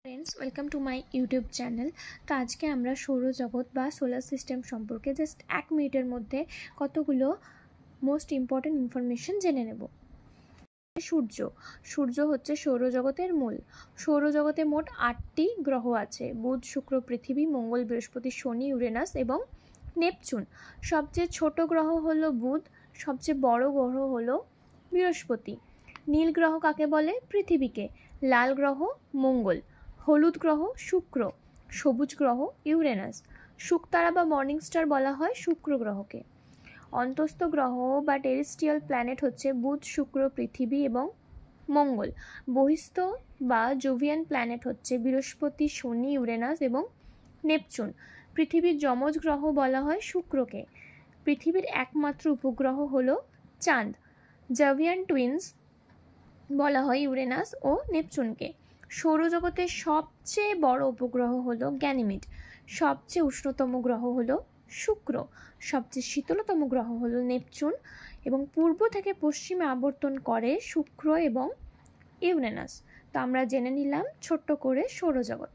Friends welcome to my YouTube channel. तो आज के আমরা সৌরজগৎ বা সোলার সিস্টেম সম্পর্কে জাস্ট 1 মিনিটের মধ্যে কতগুলো মোস্ট ইম্পর্টেন্ট ইনফরমেশন জেনে নেব। সূর্য হচ্ছে সৌরজগতের মূল। সৌরজগতে মোট 8টি গ্রহ আছে: বুধ, শুক্র, পৃথিবী, মঙ্গল, বৃহস্পতি, শনি, ইউরেনাস এবং নেপচুন। সবচেয়ে ছোট গ্রহ হলো বুধ, সবচেয়ে বড় গ্রহ হলো বৃহস্পতি। নীল গ্রহ কাকে বলে? পৃথিবীকে। লাল গ্রহ মঙ্গল, হলুদ গ্রহ শুক্র, সবুজ গ্রহ ইউরেনাস। শুকতারা বা মর্নিং স্টার বলা হয় শুক্র গ্রহকে। অন্তস্থ গ্রহ বা টেরেস্ট্রিয়াল প্ল্যানেট হচ্ছে বুধ, শুক্র, পৃথিবী এবং মঙ্গল। বহিস্থ বা জোভিয়ান প্ল্যানেট হচ্ছে বৃহস্পতি, শনি, ইউরেনাস এবং নেপচুন। পৃথিবীর যমজ গ্রহ বলা হয় শুক্রকে। পৃথিবীর একমাত্র উপগ্রহ হলো চাঁদ। জোভিয়ান টুইন্স বলা হয় ইউরেনাস ও নেপচুনকে। সৌরজগতের সবচেয়ে বড় উপগ্রহ হলো গ্যানিমিড। সবচেয়ে উষ্ণতম গ্রহ হলো শুক্র। সবচেয়ে শীতলতম গ্রহ হলো নেপচুন এবং পূর্ব থেকে পশ্চিমে আবর্তন করে শুক্র এবং ইউরেনাস। তো আমরা জেনে নিলাম ছোট্ট করে সৌরজগৎ।